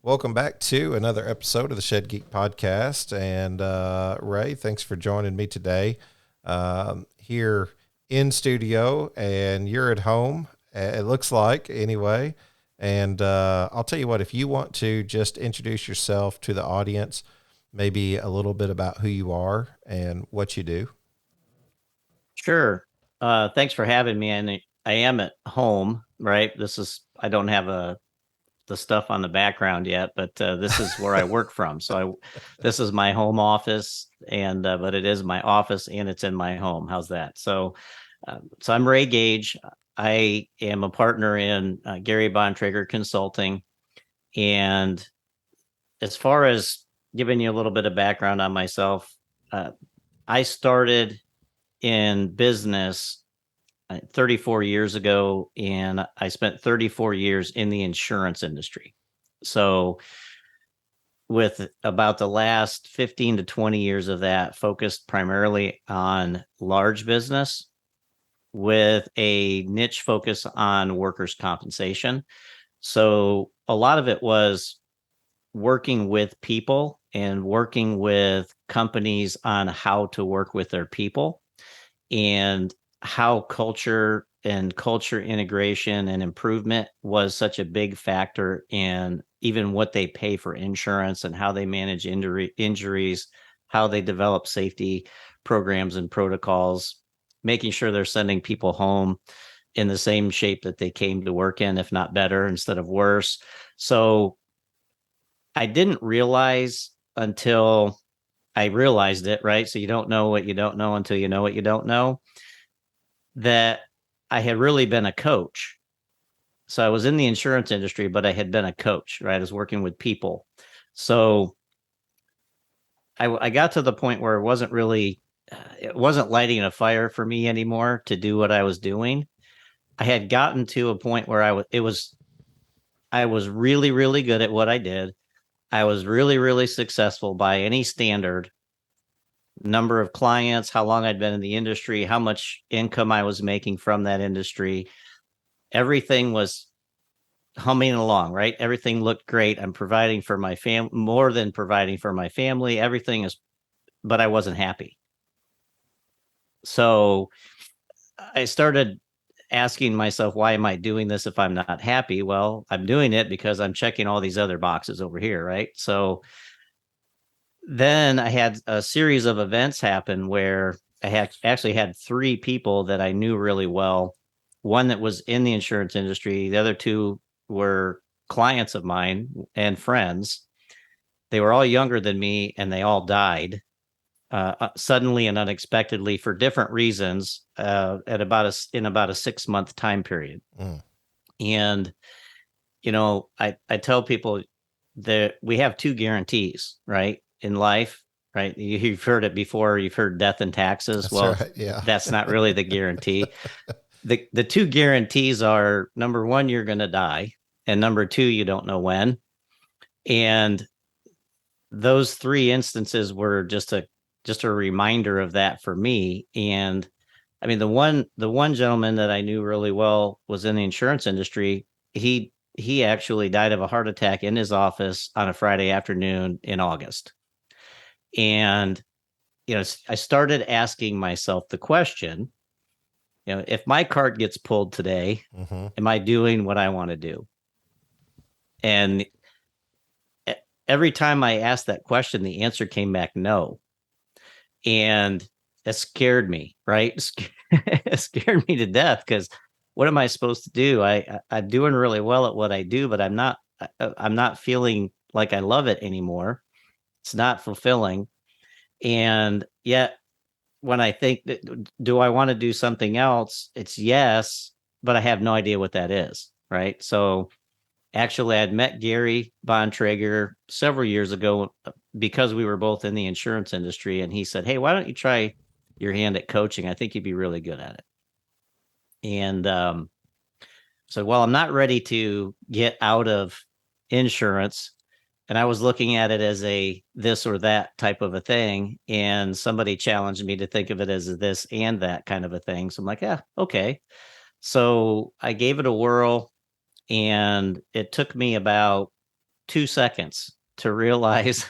Welcome back to another episode of the Shed Geek Podcast. And Ray, thanks for joining me today here in studio, and you're at home. It looks like, anyway. And I'll tell you what, if you want to just introduce yourself to the audience, maybe a little bit about who you are and what you do. Sure. Thanks for having me. And I am at home, right? I don't have the stuff on the background yet, but this is where I work from. This is my home office, but it is my office and it's in my home. How's that? So I'm Ray Gage. I am a partner in Gary Bontrager Consulting. And as far as giving you a little bit of background on myself, uh, I started in business 34 years ago, and I spent 34 years in the insurance industry. So, with about the last 15 to 20 years of that focused primarily on large business with a niche focus on workers' compensation. So, a lot of it was working with people and working with companies on how to work with their people and how culture integration and improvement was such a big factor in even what they pay for insurance and how they manage injuries, how they develop safety programs and protocols, making sure they're sending people home in the same shape that they came to work in, if not better, instead of worse. So I didn't realize until I realized it, right? So you don't know what you don't know until you know what you don't know, that I had really been a coach. So I was in the insurance industry, but I had been a coach, right? I was working with people. So I got to the point where it wasn't lighting a fire for me anymore to do what I was doing. I had gotten to a point where I was really, really good at what I did. I was really, really successful by any standard, number of clients, how long I'd been in the industry, how much income I was making from that industry. Everything was humming along, right? Everything looked great. I'm providing for my family, more than providing for my family. Everything is, but I wasn't happy. So I started asking myself, why am I doing this if I'm not happy? Well, I'm doing it because I'm checking all these other boxes over here, right? So then I had a series of events happen where I had actually had three people that I knew really well. One that was in the insurance industry, the other two were clients of mine and friends. They were all younger than me, and they all died suddenly and unexpectedly for different reasons in about a 6 month time period. Mm. And I tell people that we have two guarantees, right, in life, right? You've heard it before. You've heard death and taxes. That's Well, right. Yeah. that's not really the guarantee. The two guarantees are, number one, you're going to die, and number two, you don't know when. And those three instances were just a reminder of that for me. And I mean, the one gentleman that I knew really well was in the insurance industry. He actually died of a heart attack in his office on a Friday afternoon in August. And I started asking myself the question, if my cart gets pulled today, Mm-hmm. am I doing what I want to do? And every time I asked that question, the answer came back no. And that scared me, right? It scared me to death because what am I supposed to do? I'm doing really well at what I do, but I'm not feeling like I love it anymore. It's not fulfilling. And yet when I think that, do I want to do something else? It's yes, but I have no idea what that is. Right. So actually, I'd met Gary Bontrager several years ago because we were both in the insurance industry. And he said, "Hey, why don't you try your hand at coaching? I think you'd be really good at it." And so, well, I'm not ready to get out of insurance. And I was looking at it as a this or that type of a thing. And somebody challenged me to think of it as a this and that kind of a thing. So I'm like, yeah, okay. So I gave it a whirl, and it took me about 2 seconds to realize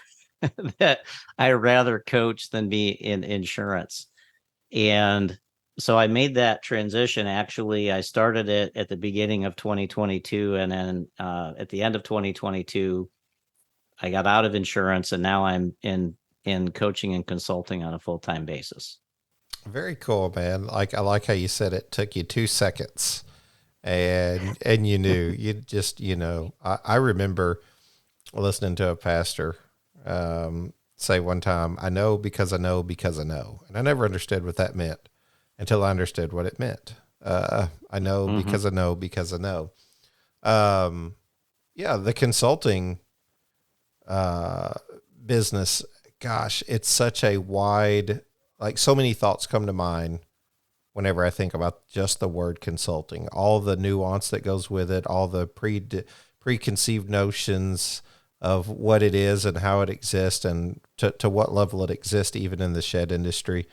that I rather coach than be in insurance. And so I made that transition. Actually, I started it at the beginning of 2022, and then at the end of 2022, I got out of insurance, and now I'm in coaching and consulting on a full-time basis. Very cool, man. Like I like how you said it took you 2 seconds, and you knew you just I remember listening to a pastor say one time, "I know because I know because I know," and I never understood what that meant until I understood what it meant. I know because I know because I know. Yeah, the consulting business, gosh, it's such a wide, like so many thoughts come to mind whenever I think about just the word consulting, all the nuance that goes with it, all the preconceived notions of what it is and how it exists and to what level it exists, even in the shed industry,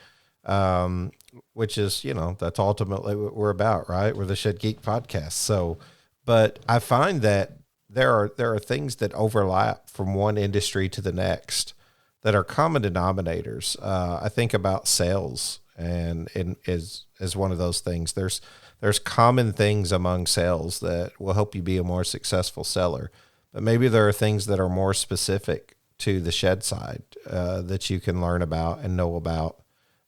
which is, that's ultimately what we're about, right? We're the Shed Geek podcast. So, but I find that there are things that overlap from one industry to the next that are common denominators. I think about sales and is one of those things. There's common things among sales that will help you be a more successful seller, but maybe there are things that are more specific to the shed side that you can learn about and know about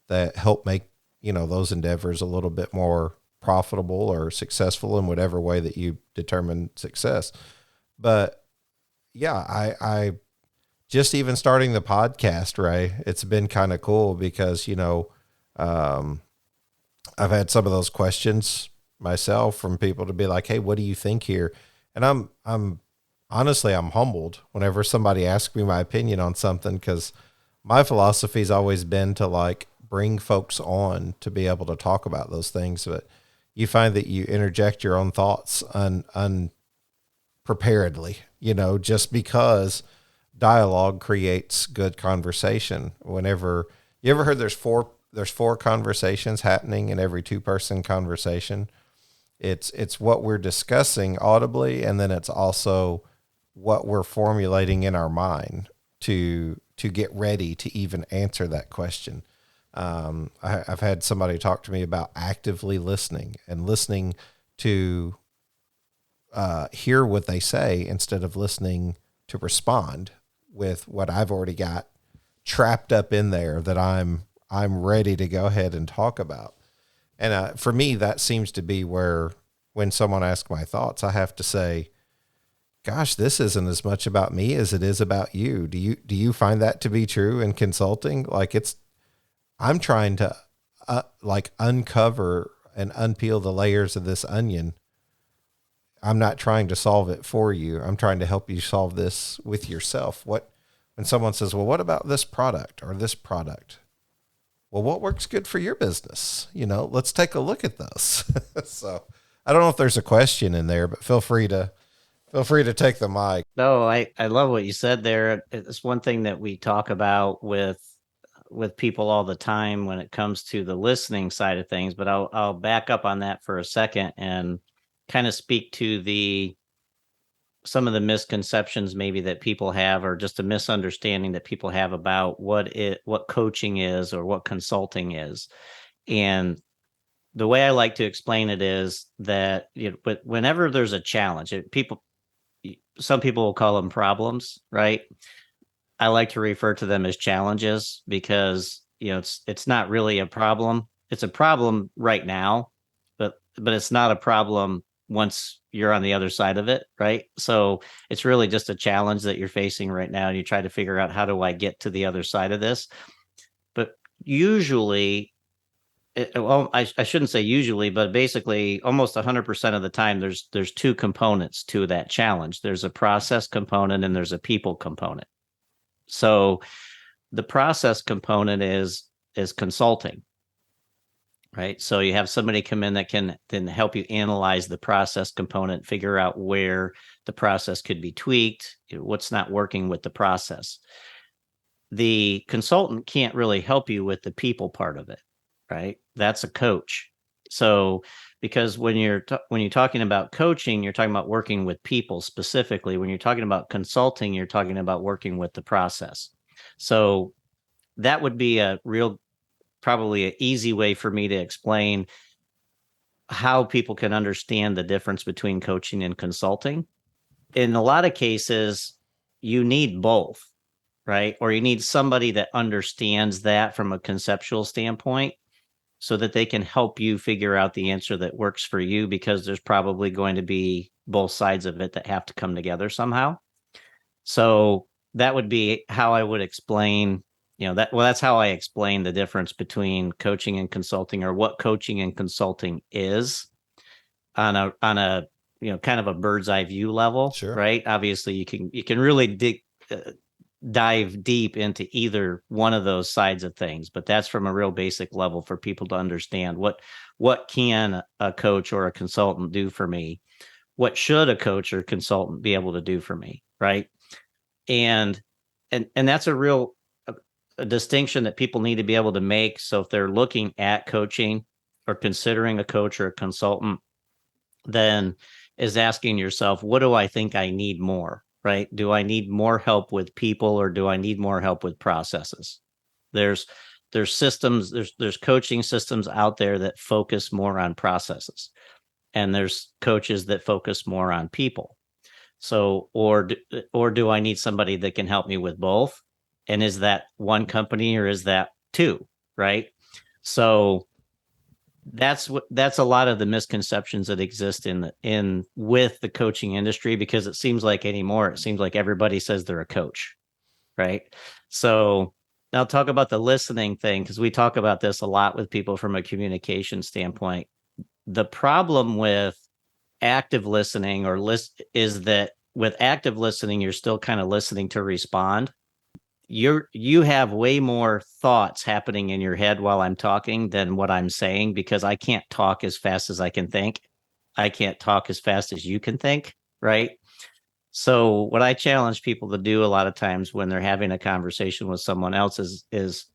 that help make those endeavors a little bit more profitable or successful in whatever way that you determine success. But yeah, I just even starting the podcast, Ray, it's been kind of cool because, I've had some of those questions myself from people to be like, "Hey, what do you think here?" And I'm honestly, I'm humbled whenever somebody asks me my opinion on something, because my philosophy's always been to like bring folks on to be able to talk about those things. But you find that you interject your own thoughts unpreparedly, just because dialogue creates good conversation. Whenever you ever heard there's four conversations happening in every two-person conversation. It's what we're discussing audibly, and then it's also what we're formulating in our mind to get ready to even answer that question. I've had somebody talk to me about actively listening and listening to hear what they say instead of listening to respond with what I've already got trapped up in there that I'm ready to go ahead and talk about. And for me, that seems to be where when someone asks my thoughts, I have to say, "Gosh, this isn't as much about me as it is about you." Do you find that to be true in consulting? Like I'm trying to like uncover and unpeel the layers of this onion. I'm not trying to solve it for you. I'm trying to help you solve this with yourself. When someone says, "Well, what about this product or this product?" Well, what works good for your business? Let's take a look at those. So I don't know if there's a question in there, but feel free to take the mic. No, I love what you said there. It's one thing that we talk about with people all the time when it comes to the listening side of things, but I'll back up on that for a second and kind of speak to some of the misconceptions maybe that people have, or just a misunderstanding that people have about what coaching is or what consulting is. And the way I like to explain it is that but whenever there's a challenge, some people will call them problems, right? I like to refer to them as challenges because it's not really a problem. It's a problem right now, but it's not a problem once you're on the other side of it, right? So it's really just a challenge that you're facing right now, and you try to figure out, how do I get to the other side of this? But usually, well, I shouldn't say usually, but basically almost 100% of the time, there's two components to that challenge. There's a process component and there's a people component. So the process component is consulting, right? So you have somebody come in that can then help you analyze the process component, figure out where the process could be tweaked, what's not working with the process. The consultant can't really help you with the people part of it, right? That's a coach. So, because when you're talking about coaching, you're talking about working with people specifically. When you're talking about consulting, you're talking about working with the process. So that would be a real, probably an easy way for me to explain how people can understand the difference between coaching and consulting. In a lot of cases, you need both, right? Or you need somebody that understands that from a conceptual standpoint so that they can help you figure out the answer that works for you, because there's probably going to be both sides of it that have to come together somehow. So that would be how I would explain, that's how I explain the difference between coaching and consulting, or what coaching and consulting is on a kind of a bird's eye view level, Sure. right? Obviously you can really dive deep into either one of those sides of things, but that's from a real basic level for people to understand what can a coach or a consultant do for me? What should a coach or consultant be able to do for me, right? And that's a real a distinction that people need to be able to make. So if they're looking at coaching or considering a coach or a consultant, then is asking yourself, what do I think I need more, right? Do I need more help with people, or do I need more help with processes? There's systems, there's coaching systems out there that focus more on processes, and there's coaches that focus more on people. So, or do I need somebody that can help me with both? And is that one company or is that two, right? So that's a lot of the misconceptions that exist in with the coaching industry, because it seems like everybody says they're a coach, right? So now talk about the listening thing, because we talk about this a lot with people from a communication standpoint. The problem with active listening is that with active listening, you're still kind of listening to respond. You have way more thoughts happening in your head while I'm talking than what I'm saying, because I can't talk as fast as I can think. I can't talk as fast as you can think, right? So what I challenge people to do a lot of times when they're having a conversation with someone else is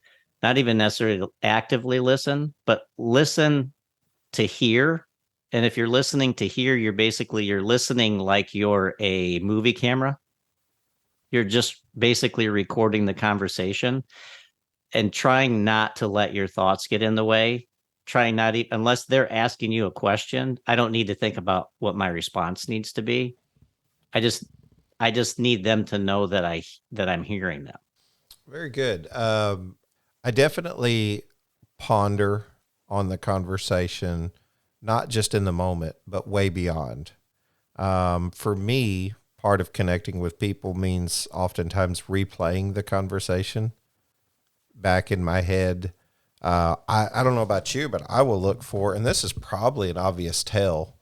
not even necessarily to actively listen, but listen to hear. And if you're listening to hear, you're listening like you're a movie camera. You're just basically recording the conversation and trying not to let your thoughts get in the way. Trying not unless they're asking you a question, I don't need to think about what my response needs to be. I just need them to know that I'm hearing them. Very good. I definitely ponder on the conversation, not just in the moment, but way beyond. For me, part of connecting with people means oftentimes replaying the conversation back in my head. I don't know about you, but I will look for, and this is probably an obvious tell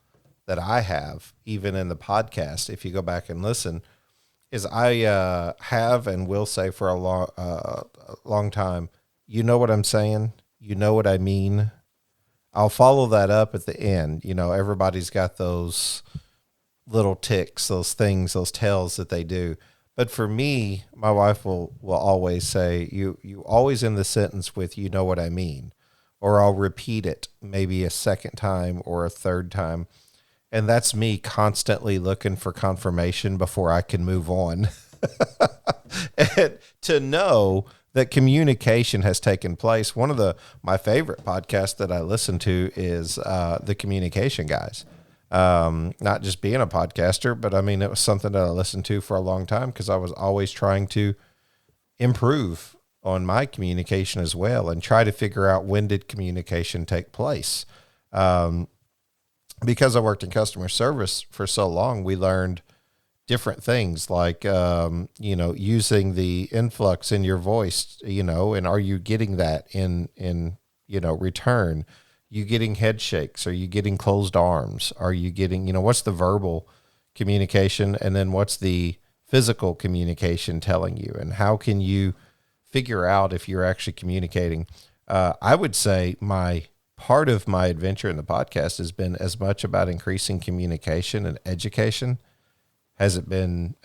that I have, even in the podcast, if you go back and listen, is I have and will say for a long time, you know what I'm saying? You know what I mean? I'll follow that up at the end. You know, everybody's got those little ticks, those things, those tells that they do. But for me, my wife will always say, you always end the sentence with, you know what I mean? Or I'll repeat it maybe a second time or a third time. And that's me constantly looking for confirmation before I can move on. And to know that communication has taken place. One of my favorite podcasts that I listen to is the Communication Guys. Not just being a podcaster, but I mean, it was something that I listened to for a long time because I was always trying to improve on my communication as well and try to figure out, when did communication take place? Because I worked in customer service for so long, we learned different things like, using the influx in your voice, and are you getting that in return? You getting head shakes? Are you getting closed arms? Are you getting, what's the verbal communication? And then what's the physical communication telling you? And how can you figure out if you're actually communicating? I would say part of my adventure in the podcast has been as much about increasing communication and education has it been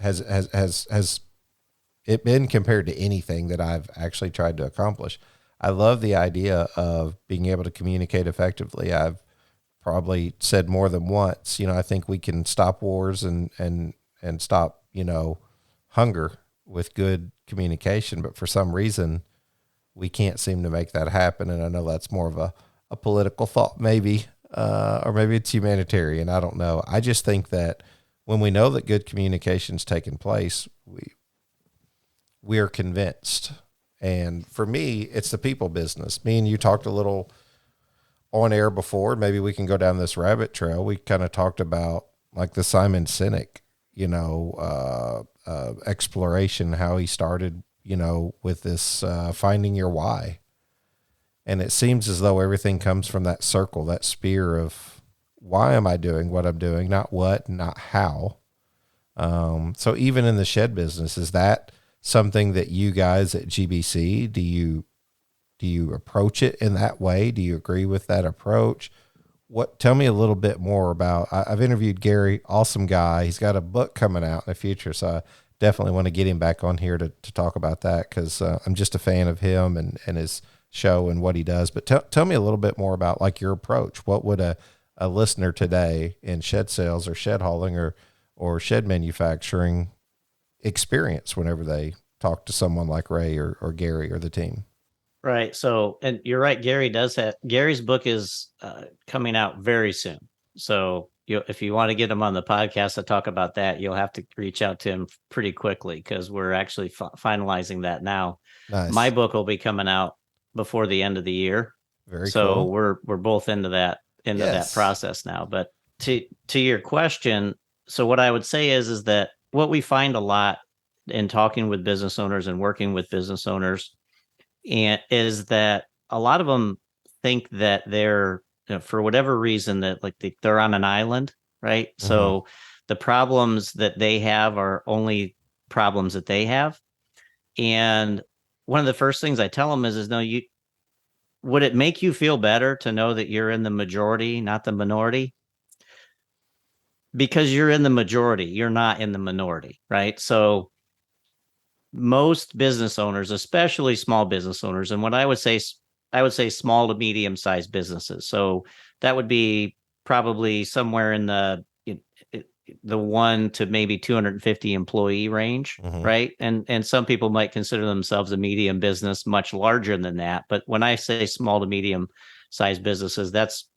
compared to anything that I've actually tried to accomplish. I love the idea of being able to communicate effectively. I've probably said more than once, I think we can stop wars and stop, hunger with good communication, but for some reason we can't seem to make that happen. And I know that's more of a political thought, maybe, or maybe it's humanitarian. I don't know. I just think that when we know that good communication's taking place, we are convinced. And for me, it's the people business. Me and you talked a little on air before. Maybe we can go down this rabbit trail. We kind of talked about like the Simon Sinek, exploration, how he started, with this finding your why. And it seems as though everything comes from that circle, that spear of why am I doing what I'm doing, not what, not how. So even in the shed business, is that something that you guys at GBC, do you approach it in that way? Do you agree with that approach? Tell me a little bit more about, I've interviewed Gary, awesome guy. He's got a book coming out in the future. So I definitely want to get him back on here to talk about that. Cause I'm just a fan of him and his show and what he does, but tell me a little bit more about like your approach. What would a listener today in shed sales or shed hauling or shed manufacturing experience whenever they talk to someone like Ray or Gary or the team? Right. So, and you're right. Gary's book is coming out very soon. So, if you want to get him on the podcast to talk about that, you'll have to reach out to him pretty quickly because we're actually finalizing that now. My Nice. book will be coming out before the end of the year. Very So cool. we're both into that Yes. process now. But to your question, so what I would say is that what we find a lot in talking with business owners and working with business owners and is that a lot of them think that they're for whatever reason that like they're on an island, right? Mm-hmm. So the problems that they have are only problems that they have. And one of the first things I tell them is no, you would it make you feel better to know that you're in the majority, not the minority? Because you're in the majority, you're not in the minority, right? So most business owners, especially small business owners, and what I would say small to medium sized businesses. So that would be probably somewhere in the 1 to maybe 250 employee range, Mm-hmm. right? And some people might consider themselves a medium business much larger than that. But when I say small to medium sized businesses, that's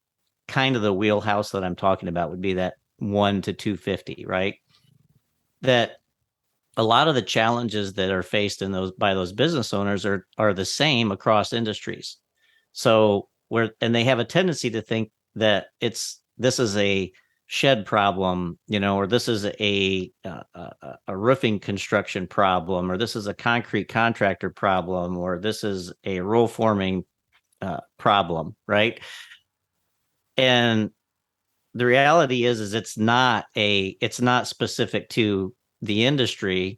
kind of the wheelhouse that I'm talking about would be that 1 to 250, right? That a lot of the challenges that are faced in those by those business owners are the same across industries. So and they have a tendency to think that this is a shed problem, or this is a roofing construction problem, or this is a concrete contractor problem, or this is a roll forming problem, right? And the reality is it's not specific to the industry.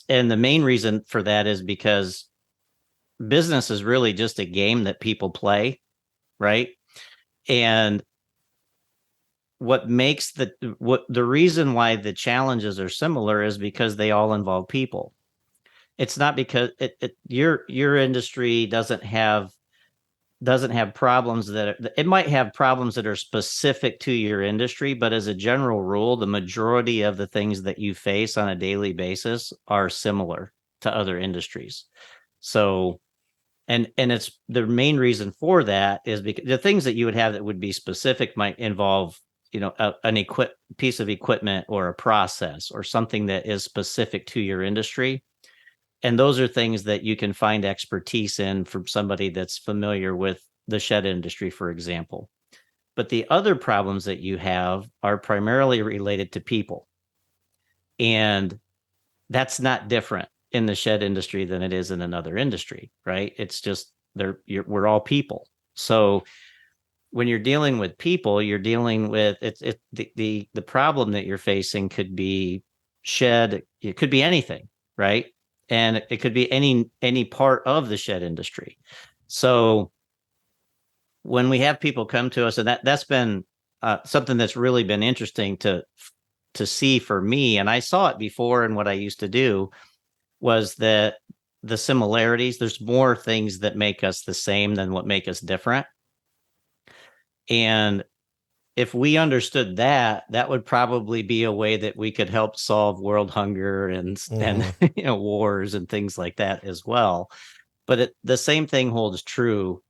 And the main reason for that is because business is really just a game that people play, right? And what the reason why the challenges are similar is because they all involve people. It's not because your industry doesn't have problems it might have problems that are specific to your industry, but as a general rule, the majority of the things that you face on a daily basis are similar to other industries. So, and it's the main reason for that is because the things that you would have that would be specific might involve, piece of equipment or a process or something that is specific to your industry. And those are things that you can find expertise in from somebody that's familiar with the shed industry, for example. But the other problems that you have are primarily related to people. And that's not different in the shed industry than it is in another industry, right? It's just we're all people. So when you're dealing with people, you're dealing with the problem that you're facing could be shed, it could be anything, right? And it could be any part of the shed industry. So when we have people come to us, and that's been something that's really been interesting to see for me, and I saw it before in what I used to do, was that the similarities, there's more things that make us the same than what make us different. And if we understood that, that would probably be a way that we could help solve world hunger and wars and things like that as well. But the same thing holds true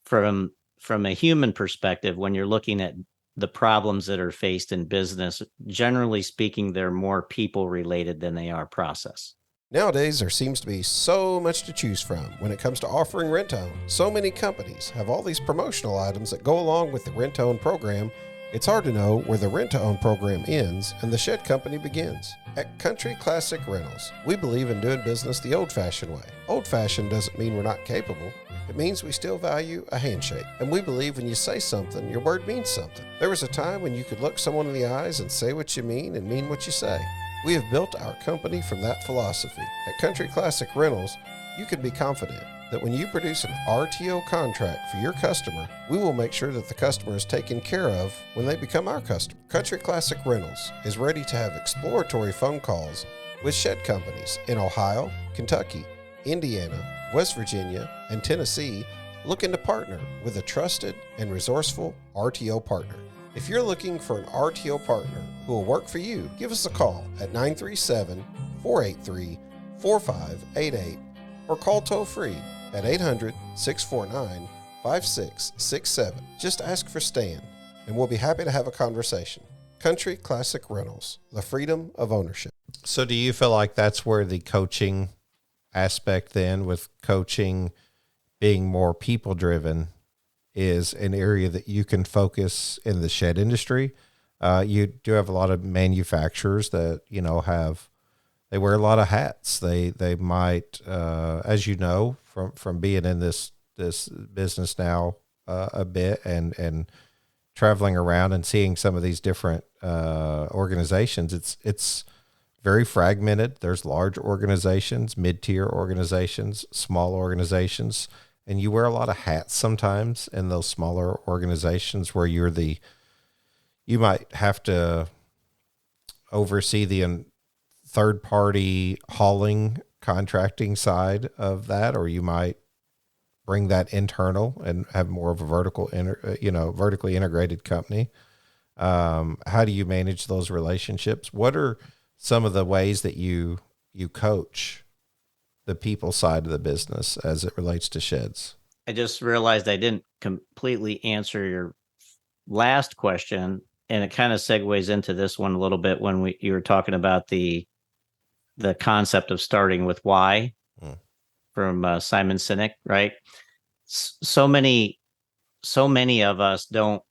from from a human perspective when you're looking at the problems that are faced in business. Generally speaking, they're more people related than they are process. Nowadays, there seems to be so much to choose from when it comes to offering rent-to-own. So many companies have all these promotional items that go along with the rent-to-own program. It's hard to know where the rent-to-own program ends and the shed company begins. At Country Classic Rentals, we believe in doing business the old-fashioned way. Old-fashioned doesn't mean we're not capable. It means we still value a handshake. And we believe when you say something, your word means something. There was a time when you could look someone in the eyes and say what you mean and mean what you say. We have built our company from that philosophy. At Country Classic Rentals, you can be confident that when you produce an RTO contract for your customer, we will make sure that the customer is taken care of when they become our customer. Country Classic Rentals is ready to have exploratory phone calls with shed companies in Ohio, Kentucky, Indiana, West Virginia, and Tennessee, looking to partner with a trusted and resourceful RTO partner. If you're looking for an RTO partner who will work for you, give us a call at 937-483-4588 or call toll-free at 800-649-5667. Just ask for Stan, and we'll be happy to have a conversation. Country Classic Rentals, the freedom of ownership. So do you feel like that's where the coaching aspect then, with coaching being more people-driven, is an area that you can focus in the shed industry? You do have a lot of manufacturers that, they wear a lot of hats. They might, as you know, from being in this business now a bit and traveling around and seeing some of these different organizations, it's very fragmented. There's large organizations, mid-tier organizations, small organizations, and you wear a lot of hats sometimes in those smaller organizations where you might have to oversee the third-party hauling contracting side of that, or you might bring that internal and have more of a vertically integrated company. How do you manage those relationships? What are some of the ways that you coach the people side of the business as it relates to sheds? I just realized I didn't completely answer your last question, and it kind of segues into this one a little bit when you were talking about the concept of starting with why from Simon Sinek, right? So many of us don't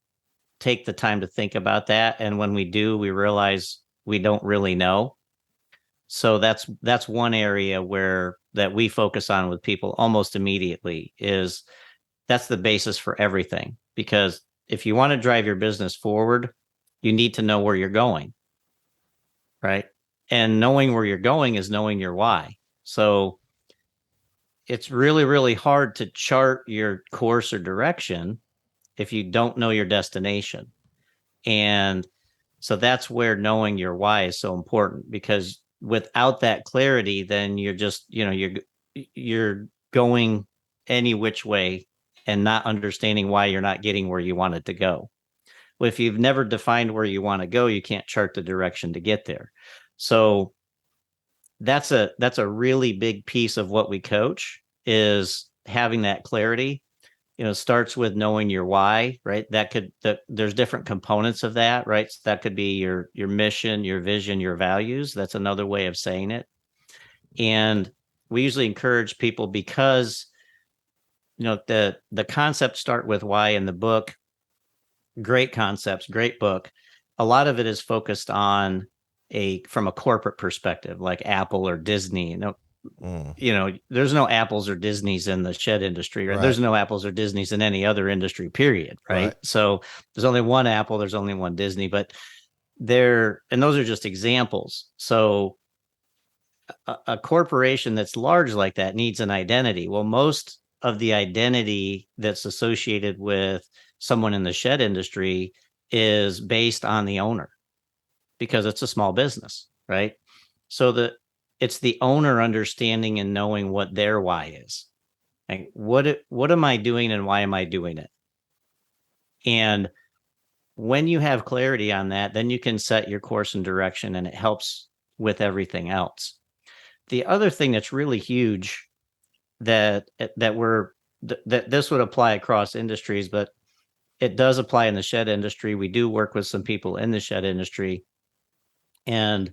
take the time to think about that, and when we do, we realize we don't really know. So that's one area that we focus on with people almost immediately. Is that's the basis for everything, because if you want to drive your business forward, you need to know where you're going, right? And knowing where you're going is knowing your why. So it's really, really hard to chart your course or direction if you don't know your destination. And so that's where knowing your why is so important, because without that clarity, then you're just, you're going any which way and not understanding why you're not getting where you wanted to go. Well, if you've never defined where you want to go, you can't chart the direction to get there. So that's a really big piece of what we coach, is having that clarity. Starts with knowing your why, right? There's different components of that, right? So that could be your mission, your vision, your values. That's another way of saying it. And we usually encourage people, because the concepts start with why in the book. Great concepts, great book. A lot of it is focused on from a corporate perspective, like Apple or Disney. There's no Apples or Disneys in the shed industry, right? There's no Apples or Disneys in any other industry, period, right? So there's only one Apple, there's only one Disney, but and those are just examples. So a corporation that's large like that needs an identity. Well, most of the identity that's associated with someone in the shed industry is based on the owner, because it's a small business, right? So it's the owner understanding and knowing what their why is. Like, what am I doing and why am I doing it? And when you have clarity on that, then you can set your course and direction, and it helps with everything else. The other thing that's really huge that this would apply across industries, but it does apply in the shed industry. We do work with some people in the shed industry, and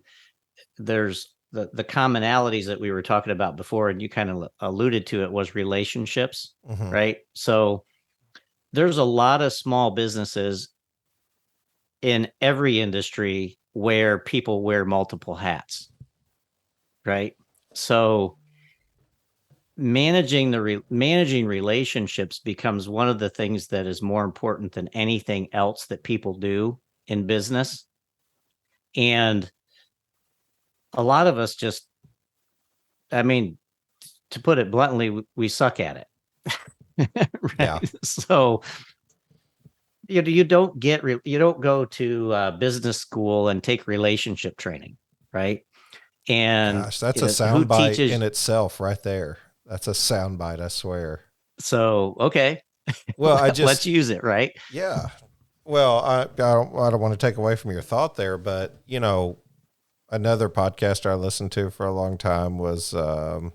there's the commonalities that we were talking about before, and you kind of alluded to it, was relationships, right? So there's a lot of small businesses in every industry where people wear multiple hats, right? So managing relationships becomes one of the things that is more important than anything else that people do in business. And a lot of us just, I mean, to put it bluntly, we suck at it. Right? Yeah. So you don't go to business school and take relationship training, right? And Gosh, that's you a know, who soundbite teaches? in itself right there. That's a soundbite, I swear. So okay, Well, let's use it, right? yeah. Well, I don't want to take away from your thought there, but you know, another podcaster I listened to for a long time was, well,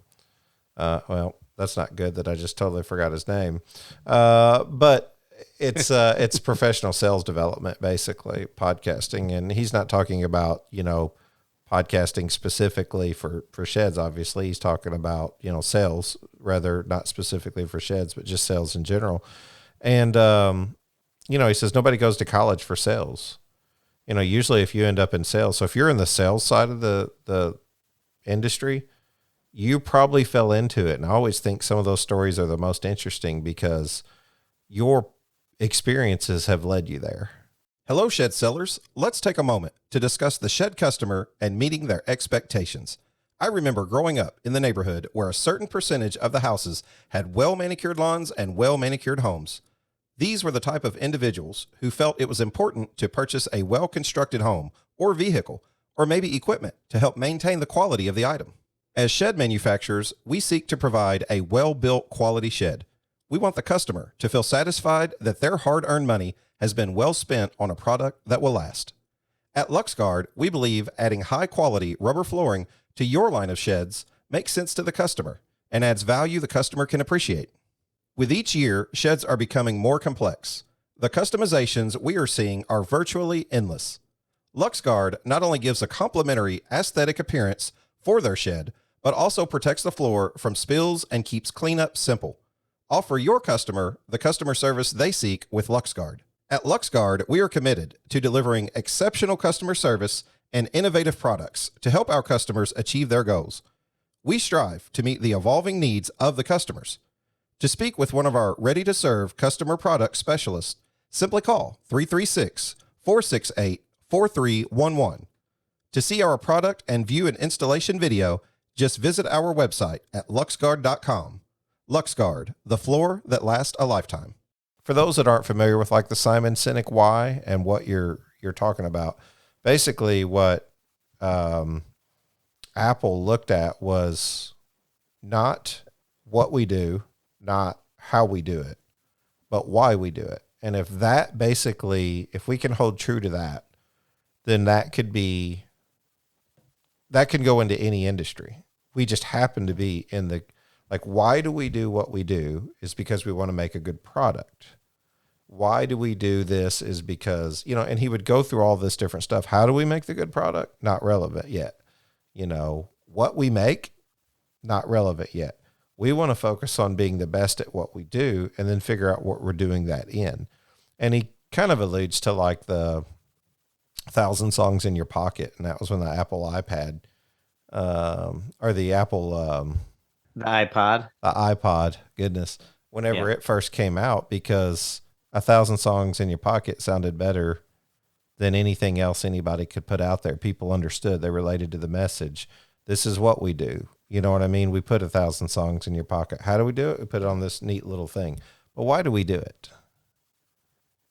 that's not good that I just totally forgot his name. But it's professional sales development, basically podcasting. And he's not talking about, you know, podcasting specifically for sheds. Obviously he's talking about, you know, sales, rather not specifically for sheds, but just sales in general. And, you know, he says nobody goes to college for sales. You know, usually if you end up in sales, so if you're in the sales side of the industry, you probably fell into it. And I always think some of those stories are the most interesting because your experiences have led you there. Hello, shed sellers. Let's take a moment to discuss the shed customer and meeting their expectations. I remember growing up in the neighborhood where a certain percentage of the houses had well-manicured lawns and well-manicured homes. These were the type of individuals who felt it was important to purchase a well-constructed home or vehicle, or maybe equipment to help maintain the quality of the item. As shed manufacturers, we seek to provide a well-built quality shed. We want the customer to feel satisfied that their hard-earned money has been well spent on a product that will last. At LuxGuard, we believe adding high-quality rubber flooring to your line of sheds makes sense to the customer and adds value the customer can appreciate. With each year, sheds are becoming more complex. The customizations we are seeing are virtually endless. LuxGuard not only gives a complimentary aesthetic appearance for their shed, but also protects the floor from spills and keeps cleanup simple. Offer your customer the customer service they seek with LuxGuard. At LuxGuard, we are committed to delivering exceptional customer service and innovative products to help our customers achieve their goals. We strive to meet the evolving needs of the customers. To speak with one of our ready-to-serve customer product specialists, simply call 336-468-4311. To see our product and view an installation video, just visit our website at luxguard.com. LuxGuard, the floor that lasts a lifetime. For those that aren't familiar with like the Simon Sinek why and what you're talking about, basically what Apple looked at was not what we do, not how we do it, but why we do it. And if that basically, if we can hold true to that, then that can go into any industry. We just happen to be in the, like, why do we do what we do is because we want to make a good product. Why do we do this is because, you know, and he would go through all this different stuff. How do we make the good product? Not relevant yet. You know, what we make, not relevant yet. We want to focus on being the best at what we do and then figure out what we're doing that in. And he kind of alludes to like the 1,000 songs in your pocket. And that was when the Apple iPad, or the Apple, The iPod. Goodness, whenever it first came out, because 1,000 songs in your pocket sounded better than anything else anybody could put out there. People understood, they related to the message. This is what we do. You know what I mean? We put 1,000 songs in your pocket. How do we do it? We put it on this neat little thing. But why do we do it?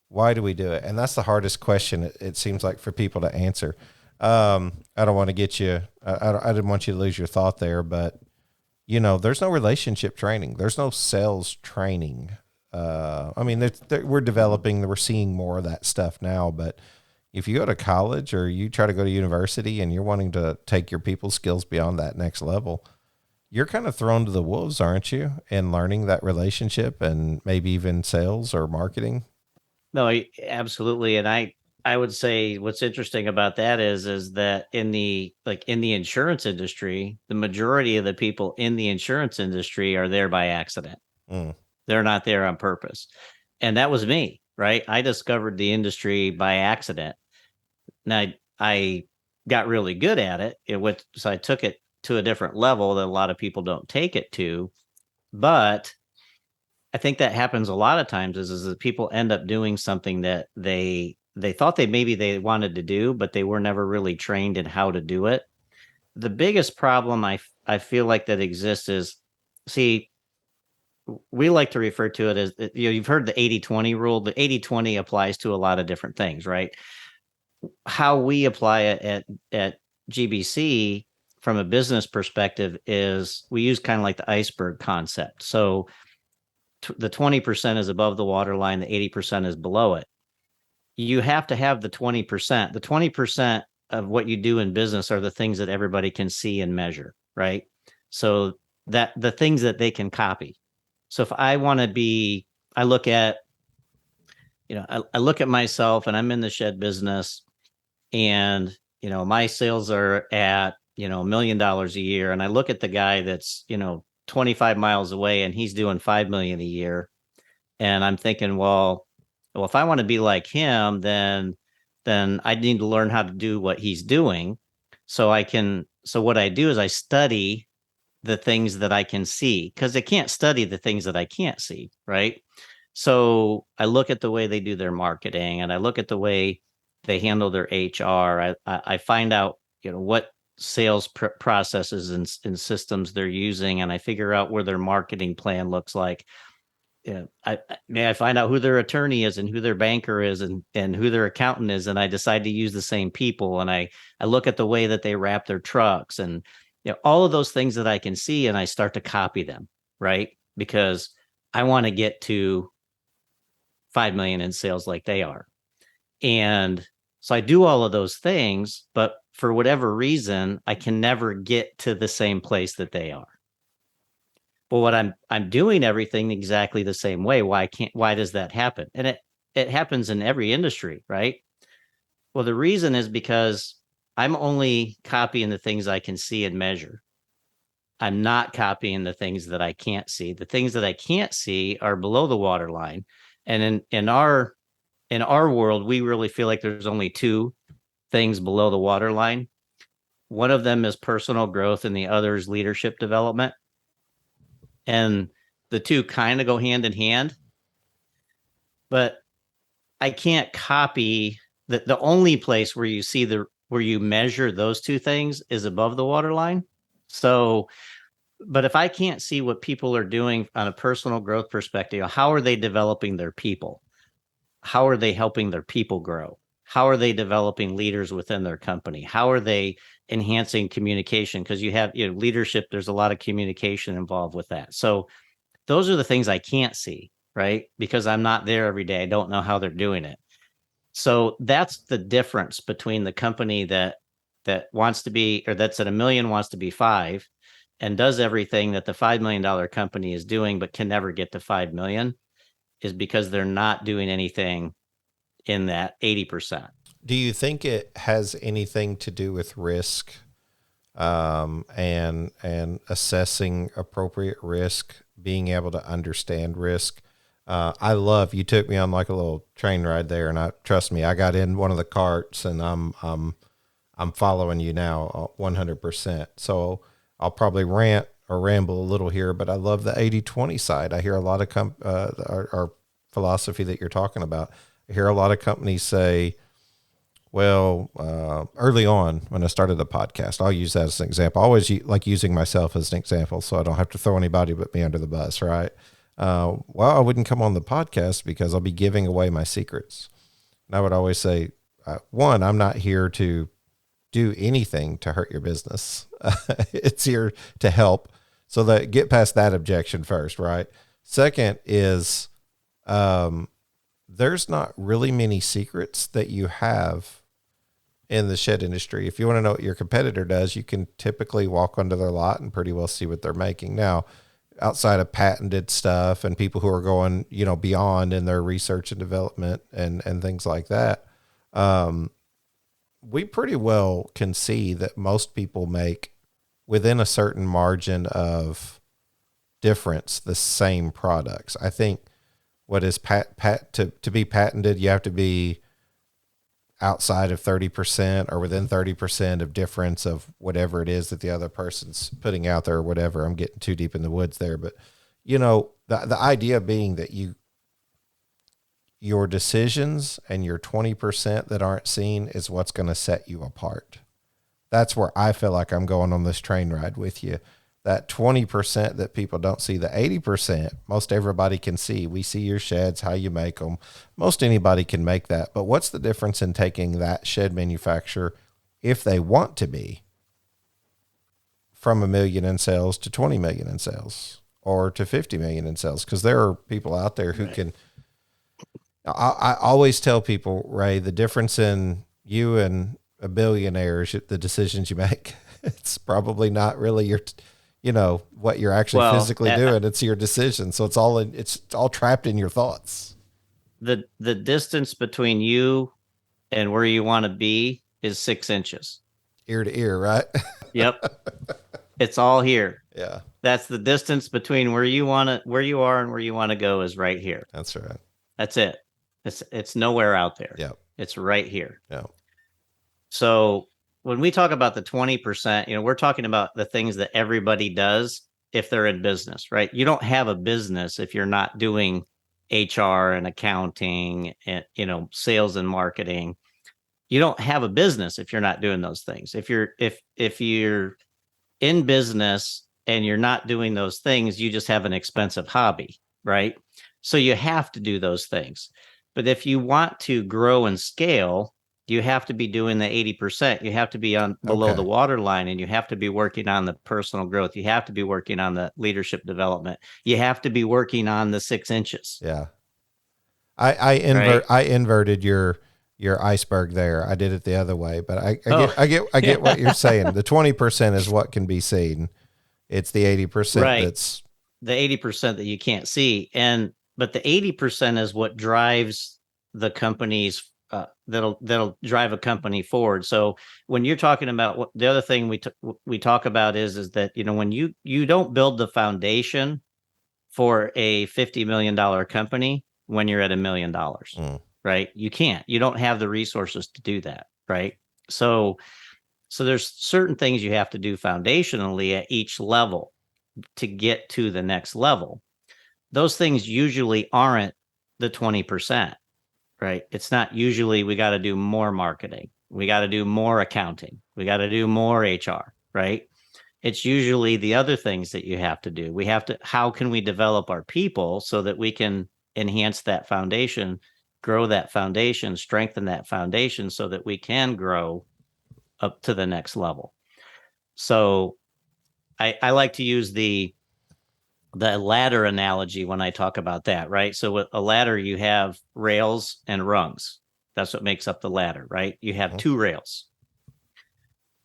Why do we do it? And that's the hardest question, it seems like, for people to answer. I don't want to get you, I didn't want you to lose your thought there, but you know, there's no relationship training. There's no sales training. I mean, we're developing, we're seeing more of that stuff now, but if you go to college or you try to go to university and you're wanting to take your people skills beyond that next level, you're kind of thrown to the wolves, aren't you? In learning that relationship and maybe even sales or marketing. No, absolutely. And I would say what's interesting about that is that in the insurance industry, the majority of the people in the insurance industry are there by accident. Mm. They're not there on purpose. And that was me, right? I discovered the industry by accident. And I got really good at it. So I took it to a different level that a lot of people don't take it to. But I think that happens a lot of times is that people end up doing something that they thought they wanted to do, but they were never really trained in how to do it. The biggest problem I feel like that exists is, see, we like to refer to it as, you've heard the 80-20 rule. The 80-20 applies to a lot of different things, right? How we apply it at GBC from a business perspective is we use kind of like the iceberg concept. So the 20% is above the water line, the 80% is below it. You have to have the 20%. The 20% of what you do in business are the things that everybody can see and measure, right? So that the things that they can copy. So if I want to be, I look at, I look at myself and I'm in the shed business and, my sales are at, $1 million a year. And I look at the guy that's, 25 miles away and he's doing 5 million a year. And I'm thinking, well, if I want to be like him, then I need to learn how to do what he's doing. So what I do is I study the things that I can see, because I can't study the things that I can't see, right? So I look at the way they do their marketing and I look at the way they handle their HR. I find out, what sales processes and systems they're using, and I figure out where their marketing plan looks like. I find out who their attorney is and who their banker is and who their accountant is, and I decide to use the same people. And I look at the way that they wrap their trucks and all of those things that I can see, and I start to copy them, right? Because I want to get to 5 million in sales like they are. And so I do all of those things, but for whatever reason, I can never get to the same place that they are. But what I'm doing everything exactly the same way. Why does that happen? And it happens in every industry, right? Well, the reason is because I'm only copying the things I can see and measure. I'm not copying the things that I can't see. The things that I can't see are below the water line. And in our world, we really feel like there's only two things below the water line. One of them is personal growth and the other is leadership development. And the two kind of go hand in hand. But I can't copy the only place where you see where you measure those two things is above the water line. So, but if I can't see what people are doing on a personal growth perspective, how are they developing their people? How are they helping their people grow? How are they developing leaders within their company? How are they enhancing communication? Because you have leadership, there's a lot of communication involved with that. So those are the things I can't see, right? Because I'm not there every day. I don't know how they're doing it. So that's the difference between the company that wants to be, or that's at $1 million wants to be 5 and does everything that the $5 million company is doing, but can never get to 5 million, is because they're not doing anything in that 80%. Do you think it has anything to do with risk, and assessing appropriate risk, being able to understand risk? I love, you took me on like a little train ride there, and trust me, I got in one of the carts and I'm following you now 100%. So I'll probably rant or ramble a little here, but I love the 80-20 side. I hear a lot of our philosophy that you're talking about. I hear a lot of companies say, well, early on when I started the podcast, I'll use that as an example. I always like using myself as an example so I don't have to throw anybody but me under the bus, right? Well, I wouldn't come on the podcast because I'll be giving away my secrets. And I would always say, one, I'm not here to do anything to hurt your business. It's here to help. So that get past that objection first, right? Second is there's not really many secrets that you have in the shed industry. If you want to know what your competitor does, you can typically walk onto their lot and pretty well see what they're making. Now, outside of patented stuff and people who are going, beyond in their research and development and things like that, we pretty well can see that most people make within a certain margin of difference the same products. I think what is to be patented, you have to be outside of 30% or within 30% of difference of whatever it is that the other person's putting out there or whatever. I'm getting too deep in the woods there, but the idea being that your decisions and your 20% that aren't seen is what's going to set you apart. That's where I feel like I'm going on this train ride with you. That 20% that people don't see, the 80%, most everybody can see. We see your sheds, how you make them. Most anybody can make that. But what's the difference in taking that shed manufacturer, if they want to be, from $1 million in sales to 20 million in sales or to 50 million in sales? Because there are people out there who can. I always tell people, Ray, the difference in you and a billionaire is the decisions you make. It's probably not really what you're actually physically doing. It's your decision. So it's all trapped in your thoughts. The distance between you and where you want to be is 6 inches. Ear to ear, right? Yep. It's all here. Yeah. That's the distance between where you are and where you want to go is right here. That's right. That's it. It's nowhere out there. Yeah. It's right here. Yeah. So when we talk about the 20%, we're talking about the things that everybody does if they're in business, right? You don't have a business if you're not doing HR and accounting and, sales and marketing. You don't have a business if you're not doing those things. If you're in business and you're not doing those things, you just have an expensive hobby, right? So you have to do those things. But if you want to grow and scale, you have to be doing the 80%. You have to be below the waterline, and you have to be working on the personal growth. You have to be working on the leadership development. You have to be working on the 6 inches. Yeah. I inverted your iceberg there. I did it the other way, but I get what you're saying. The 20% is what can be seen. It's the 80% that's the 80% that you can't see. But the 80% is what drives the company's that'll drive a company forward. So when you're talking about the other thing we talk about is that, when you don't build the foundation for a $50 million company when you're at $1 million, right? You can't. You don't have the resources to do that, right? So there's certain things you have to do foundationally at each level to get to the next level. Those things usually aren't the 20%, right? It's not usually we got to do more marketing. We got to do more accounting. We got to do more HR, right? It's usually the other things that you have to do. How can we develop our people so that we can enhance that foundation, grow that foundation, strengthen that foundation so that we can grow up to the next level. So I like to use the ladder analogy when I talk about that, right? So with a ladder, you have rails and rungs. That's what makes up the ladder, right? You have 2 rails.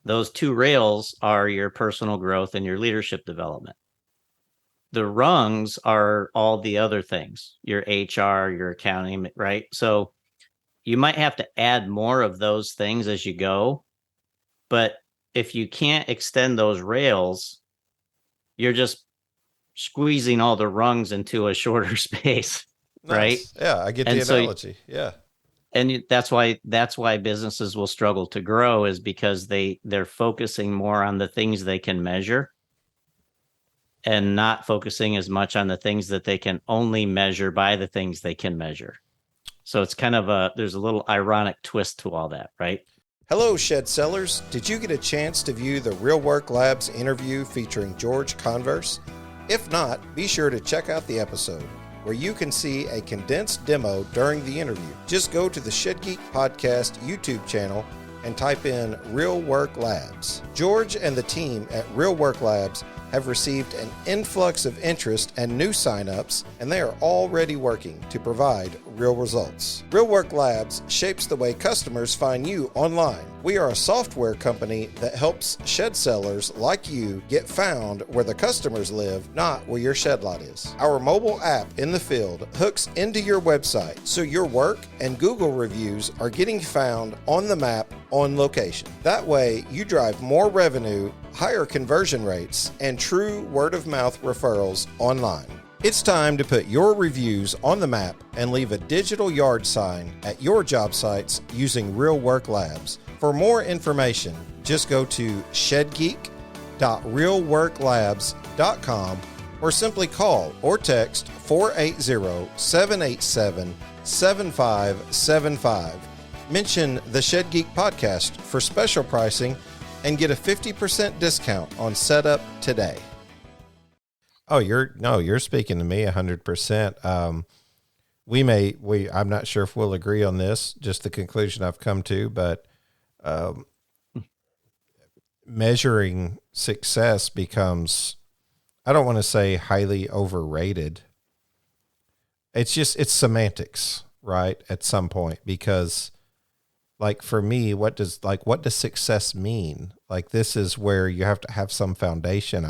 Those 2 rails are your personal growth and your leadership development. The rungs are all the other things, your HR, your accounting, right? So you might have to add more of those things as you go. But if you can't extend those rails, you're just squeezing all the rungs into a shorter space, right? Yeah, I get the analogy. Yeah. And that's why businesses will struggle to grow, is because they're focusing more on the things they can measure and not focusing as much on the things that they can only measure by the things they can measure. So it's kind of there's a little ironic twist to all that, right? Hello, shed sellers. Did you get a chance to view the Real Work Labs interview featuring George Converse? If not, be sure to check out the episode, where you can see a condensed demo during the interview. Just go to the Shed Geek Podcast YouTube channel and type in Real Work Labs. George and the team at Real Work Labs have received an influx of interest and new signups, and they are already working to provide real results. Real Work Labs shapes the way customers find you online. We are a software company that helps shed sellers like you get found where the customers live, not where your shed lot is. Our mobile app in the field hooks into your website, so your work and Google reviews are getting found on the map on location. That way, you drive more revenue, higher conversion rates, and true word-of-mouth referrals online. It's time to put your reviews on the map and leave a digital yard sign at your job sites using Real Work Labs. For more information, just go to shedgeek.realworklabs.com or simply call or text 480-787-7575. Mention the Shed Geek podcast for special pricing and get a 50% discount on setup today. Oh, you're speaking to me 100%. I'm not sure if we'll agree on this, just the conclusion I've come to, but measuring success becomes, I don't want to say highly overrated. It's semantics, right? At some point, because like for me, what does success mean? Like, this is where you have to have some foundation.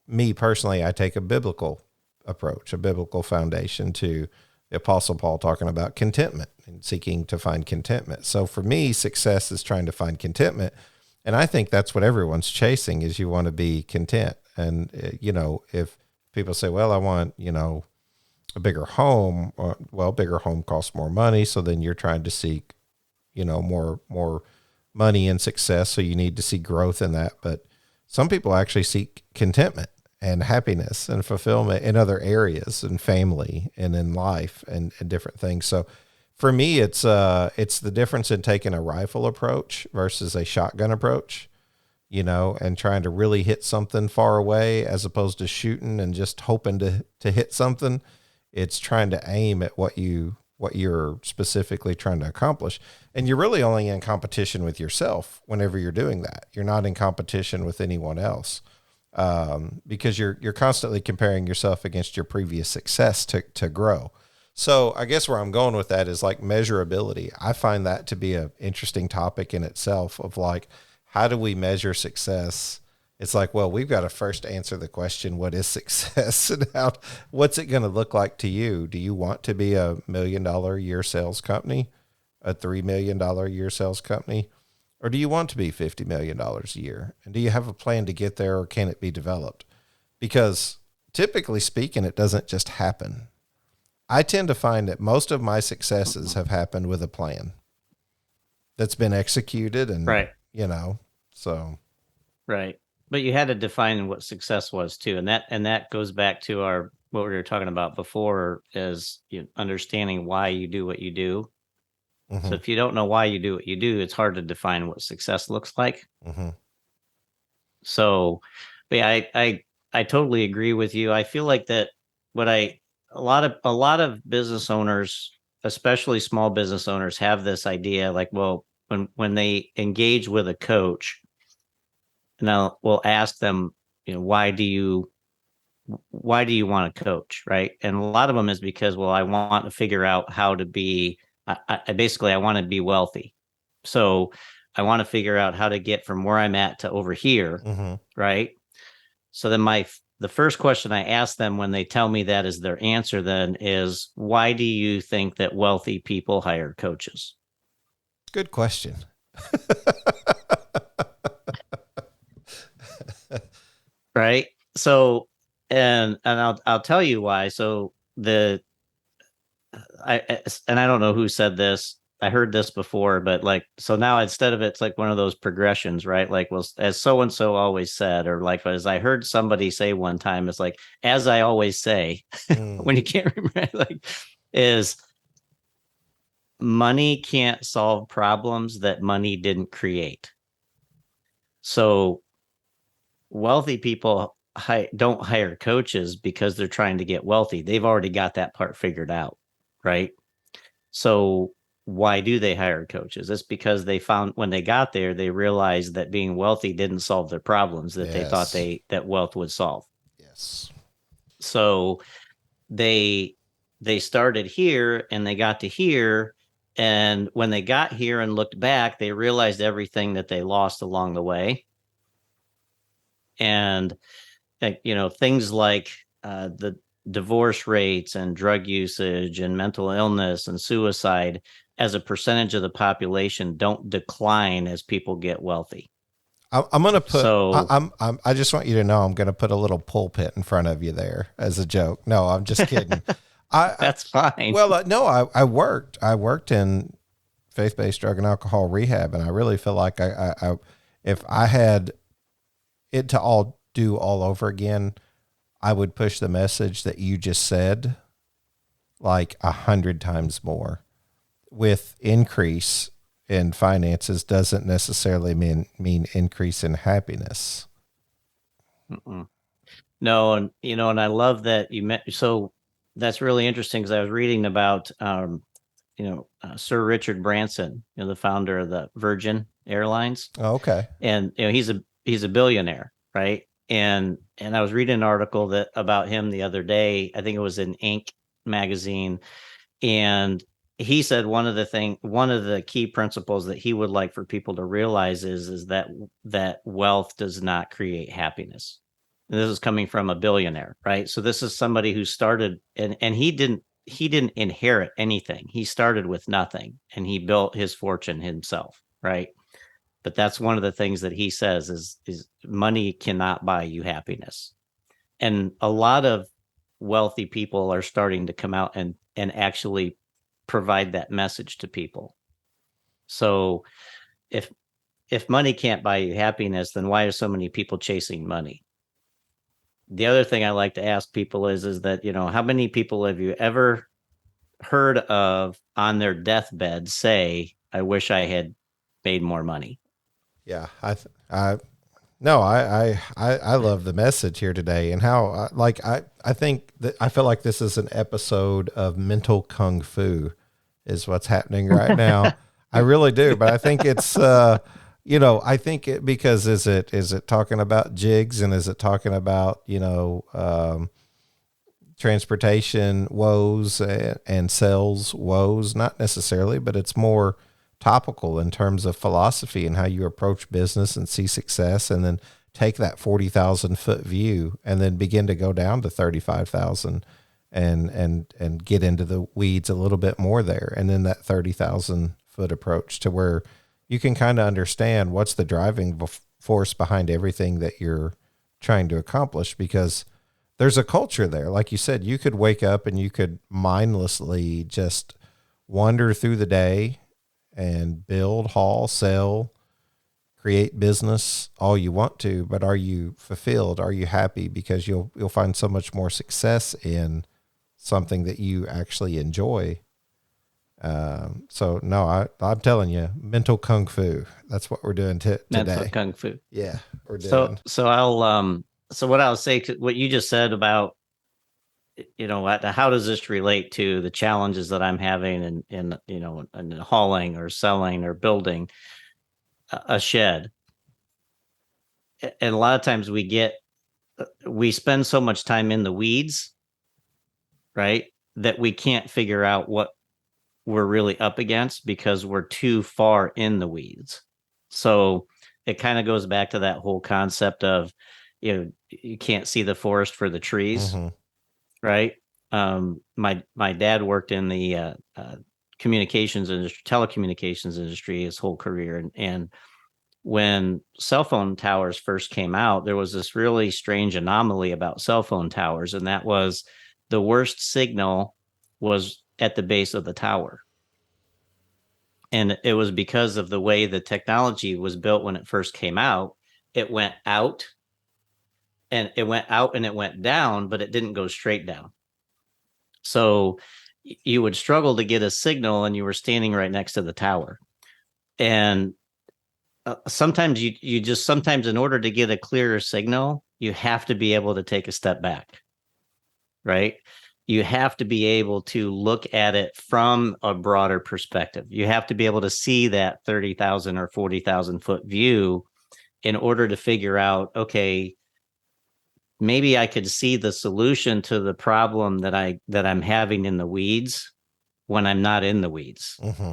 Me personally, I take a biblical approach, a biblical foundation to the Apostle Paul talking about contentment and seeking to find contentment. So for me, success is trying to find contentment. And I think that's what everyone's chasing, is you want to be content. And, if people say, well, I want, a bigger home, bigger home costs more money. So then you're trying to seek, more money and success. So you need to see growth in that. But some people actually seek contentment and happiness and fulfillment in other areas, and family and in life and different things. So for me, it's the difference in taking a rifle approach versus a shotgun approach, and trying to really hit something far away as opposed to shooting and just hoping to hit something. It's trying to aim at what you're specifically trying to accomplish. And you're really only in competition with yourself whenever you're doing that. You're not in competition with anyone else, because you're constantly comparing yourself against your previous success to grow. So I guess where I'm going with that is like measurability. I find that to be an interesting topic in itself, of like, how do we measure success? It's like, well, we've got to first answer the question, what is success, and what's it going to look like to you? Do you want to be a $1 million a year sales company, a $3 million a year sales company, or do you want to be $50 million a year? And do you have a plan to get there, or can it be developed? Because typically speaking, it doesn't just happen. I tend to find that most of my successes have happened with a plan that's been executed, and, right. So. Right. But you had to define what success was too. And that goes back to what we were talking about before, is understanding why you do what you do. Mm-hmm. So if you don't know why you do what you do, it's hard to define what success looks like. Mm-hmm. So, but yeah, I totally agree with you. I feel like that a lot of business owners, especially small business owners, have this idea like, well, when they engage with a coach, now we'll ask them, why do you want to coach, right? And a lot of them is because, well, I want to figure out how to be, I want to be wealthy. So I want to figure out how to get from where I'm at to over here, mm-hmm. right? So then the first question I ask them when they tell me that is their answer then is, why do you think that wealthy people hire coaches? Good question. Right. So, and I'll tell you why. So I don't know who said this. I heard this before, but like, so now instead of it's like one of those progressions, right? Like, well, as so-and-so always said, or like, as I heard somebody say one time, it's like, as I always say, when you can't remember, like, is money can't solve problems that money didn't create. So wealthy people don't hire coaches because they're trying to get wealthy. They've already got that part figured out, right? So why do they hire coaches? It's because they found when they got there, they realized that being wealthy didn't solve their problems that they thought that wealth would solve. Yes. So they started here and they got to here. And when they got here and looked back, they realized everything that they lost along the way. And, things like the divorce rates and drug usage and mental illness and suicide as a percentage of the population don't decline as people get wealthy. I'm going to put, So I just want you to know, I'm going to put a little pulpit in front of you there as a joke. No, I'm just kidding. that's fine. Well, no, I worked in faith-based drug and alcohol rehab. And I really feel like if I had it to do all over again, I would push the message that you just said like 100 times more. With increase in finances doesn't necessarily mean increase in happiness. Mm-mm. No, and I love that you met. So that's really interesting because I was reading about Sir Richard Branson, the founder of the Virgin Airlines. Oh, okay. And he's a billionaire, right? And I was reading an article about him the other day. I think it was in Inc. magazine, and he said one of the key principles that he would like for people to realize is that wealth does not create happiness. And this is coming from a billionaire, right? So this is somebody who started and he didn't inherit anything. He started with nothing and he built his fortune himself, right? But that's one of the things that he says is money cannot buy you happiness. And a lot of wealthy people are starting to come out and actually provide that message to people. So if money can't buy you happiness, then why are so many people chasing money? The other thing I like to ask people is that, how many people have you ever heard of on their deathbed say, I wish I had made more money? Yeah. I love the message here today and how I think that I feel like this is an episode of mental kung fu is what's happening right now. I really do. But I think it's, I think it, because is it talking about jigs and is it talking about, transportation woes and sales woes? Not necessarily, but it's more topical in terms of philosophy and how you approach business and see success, and then take that 40,000 foot view and then begin to go down to 35,000 and get into the weeds a little bit more there. And then that 30,000 foot approach to where you can kind of understand what's the driving force behind everything that you're trying to accomplish, because there's a culture there. Like you said, you could wake up and you could mindlessly just wander through the day and build, haul, sell, create business all you want to, but are you fulfilled? Are you happy? Because you'll find so much more success in something that you actually enjoy. So no, I'm telling you, mental kung fu. That's what we're doing today. Mental kung fu. Yeah, we're doing. So I'll so what I'll say, what you just said about, how does this relate to the challenges that I'm having in hauling or selling or building a shed? And a lot of times we spend so much time in the weeds, right, that we can't figure out what we're really up against because we're too far in the weeds. So it kind of goes back to that whole concept of, you can't see the forest for the trees, right? My dad worked in the communications industry, telecommunications industry his whole career, and when cell phone towers first came out, there was this really strange anomaly about cell phone towers, and that was the worst signal was at the base of the tower. And it was because of the way the technology was built when it first came out. It went out and it went down, but it didn't go straight down. So you would struggle to get a signal and you were standing right next to the tower. And sometimes sometimes in order to get a clearer signal, you have to be able to take a step back, right? you have to be able to look at it from a broader perspective. You have to be able to see that 30,000 or 40,000 foot view in order to figure out, okay, maybe I could see the solution to the problem that I'm having in the weeds when I'm not in the weeds. Mm-hmm.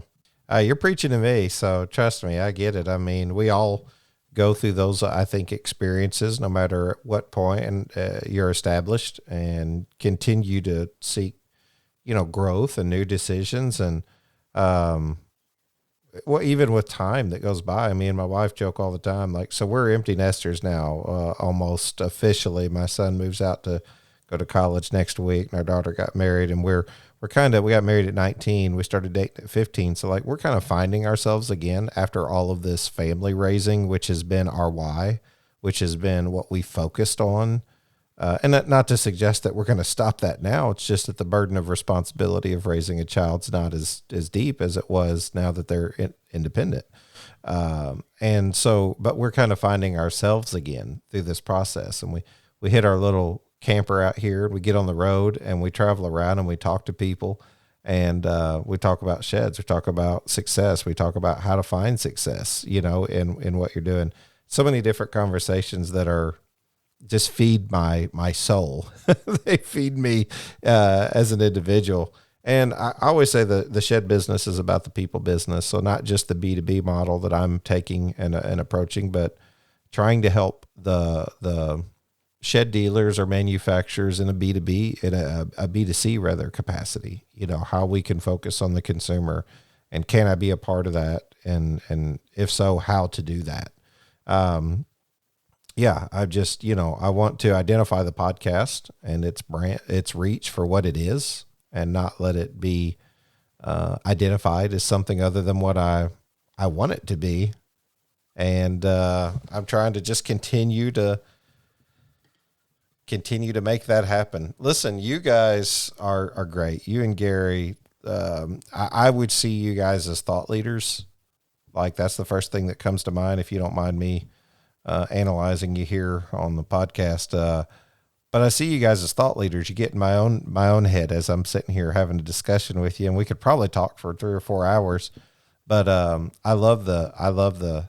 You're preaching to me, so trust me, I get it. I mean, we all go through those, I think, experiences, no matter at what point and you're established, and continue to seek, growth and new decisions. And, well, even with time that goes by, me and my wife joke all the time, like, so we're empty nesters now, almost officially. My son moves out to go to college next week, and our daughter got married, and we got married at 19. We started dating at 15. So like, we're kind of finding ourselves again after all of this family raising, which has been our why, which has been what we focused on. And not to suggest that we're going to stop that now. It's just that the burden of responsibility of raising a child's not as deep as it was now that they're independent. And so, but we're kind of finding ourselves again through this process. And we hit our little camper out here, we get on the road and we travel around and we talk to people, and we talk about sheds, we talk about success, we talk about how to find success, in what you're doing. So many different conversations that are just feed my soul. They feed me as an individual. And I always say the shed business is about the people business. So not just the B2B model that I'm taking and approaching, but trying to help the shed dealers or manufacturers in a B2B, in a B2C rather capacity, how we can focus on the consumer, and can I be a part of that? And if so, how to do that? Yeah, I just, I want to identify the podcast and its reach for what it is, and not let it be identified as something other than what I want it to be. And I'm trying to just continue to make that happen. Listen, you guys are great. You and Gary, I would see you guys as thought leaders. Like, that's the first thing that comes to mind, if you don't mind me analyzing you here on the podcast. But I see you guys as thought leaders. You get in my own head as I'm sitting here having a discussion with you, and we could probably talk for 3 or 4 hours. But I love the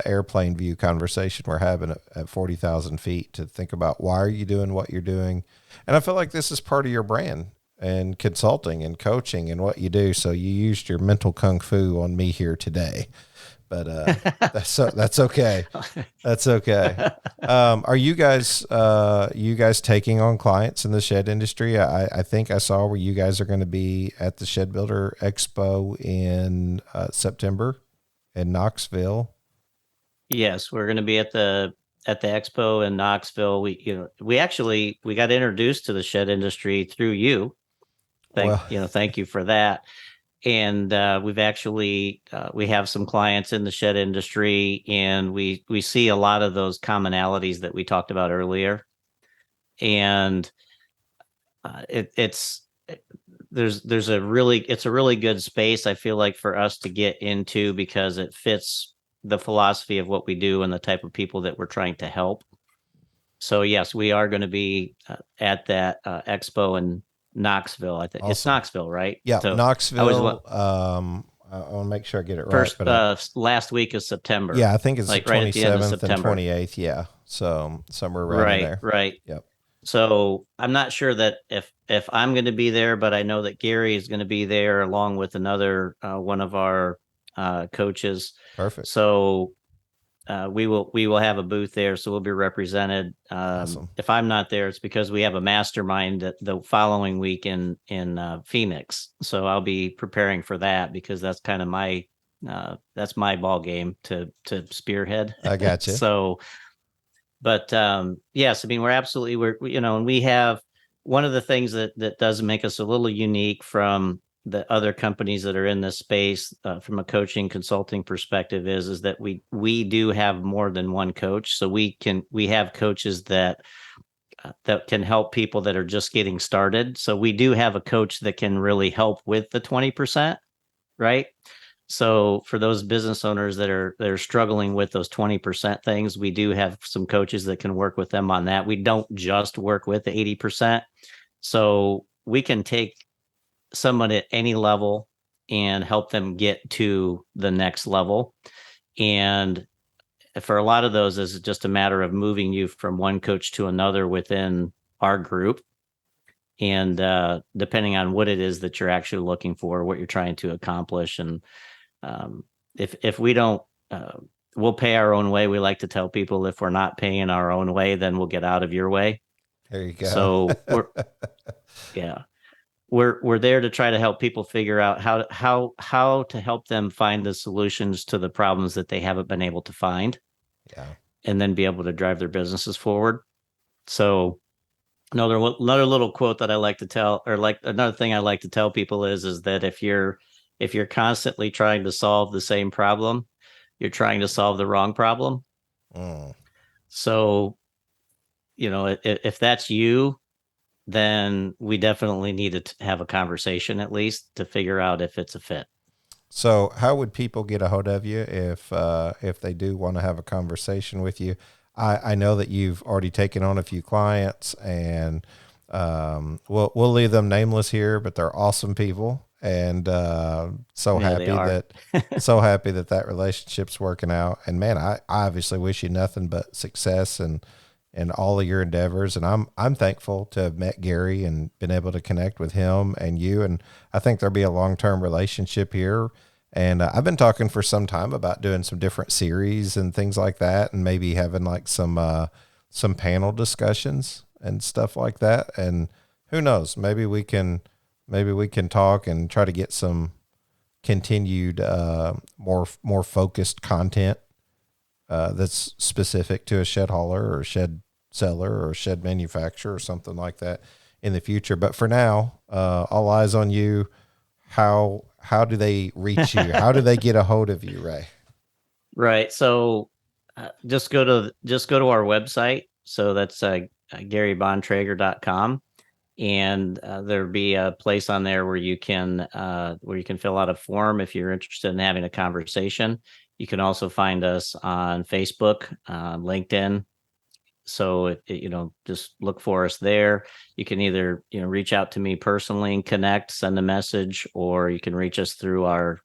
airplane view conversation we're having at 40,000 feet, to think about why are you doing what you're doing. And I feel like this is part of your brand and consulting and coaching and what you do. So you used your mental kung fu on me here today. But that's okay. That's okay. Are you guys taking on clients in the shed industry? I think I saw where you guys are going to be at the Shed Builder Expo in September in Knoxville. Yes, we're going to be at the expo in Knoxville. We got introduced to the shed industry through you. Thank you for that. And we've actually we have some clients in the shed industry, and we see a lot of those commonalities that we talked about earlier. And it's a really good space, I feel like, for us to get into, because it fits the philosophy of what we do and the type of people that we're trying to help. So yes, we are going to be at that expo in Knoxville. I think It's Knoxville, right? Yeah, so Knoxville. I want to make sure I get it right. But last week of September. Yeah, I think it's like the 27th and September. 28th. Yeah, so somewhere around there. Right. Yep. So I'm not sure that if I'm going to be there, but I know that Gary is going to be there along with another one of our coaches. Perfect. So we will have a booth there, so we'll be represented. Awesome. If I'm not there, it's because we have a mastermind the following week in Phoenix. So I'll be preparing for that, because that's kind of my ball game to spearhead. I got you. So, but yes, I mean, and we have one of the things that does make us a little unique from the other companies that are in this space from a coaching consulting perspective is that we do have more than one coach. So we have coaches that can help people that are just getting started. So we do have a coach that can really help with the 20%, right? So for those business owners that are struggling with those 20% things, we do have some coaches that can work with them on that. We don't just work with the 80%. So we can take someone at any level and help them get to the next level. And for a lot of those, it's just a matter of moving you from one coach to another within our group. And depending on what it is that you're actually looking for, what you're trying to accomplish. And if we don't, we'll pay our own way. We like to tell people if we're not paying our own way, then we'll get out of your way. There you go. So we're there to try to help people figure out how to help them find the solutions to the problems that they haven't been able to find. Yeah. And then be able to drive their businesses forward. So another little quote that I like to tell, or like another thing I like to tell people is that if you're constantly trying to solve the same problem, you're trying to solve the wrong problem. So, if that's you, then we definitely need to have a conversation at least to figure out if it's a fit. So how would people get a hold of you if they do want to have a conversation with you? I know that you've already taken on a few clients, and we'll leave them nameless here, but they're awesome people, and so happy that relationship's working out. And man, I obviously wish you nothing but success and all of your endeavors. And I'm thankful to have met Gary and been able to connect with him and you. And I think there'll be a long-term relationship here. And I've been talking for some time about doing some different series and things like that, and maybe having like some panel discussions and stuff like that. And who knows, maybe we can talk and try to get some continued, more focused content that's specific to a shed hauler or a shed seller or a shed manufacturer or something like that in the future. But for now, all eyes on you. How do they reach you? How do they get a hold of you, Ray? Right. So just go to our website. So that's GaryBontrager.com. And there'll be a place on there where you can fill out a form if you're interested in having a conversation. You can also find us on Facebook, LinkedIn. So just look for us there. You can either reach out to me personally and connect, send a message, or you can reach us through our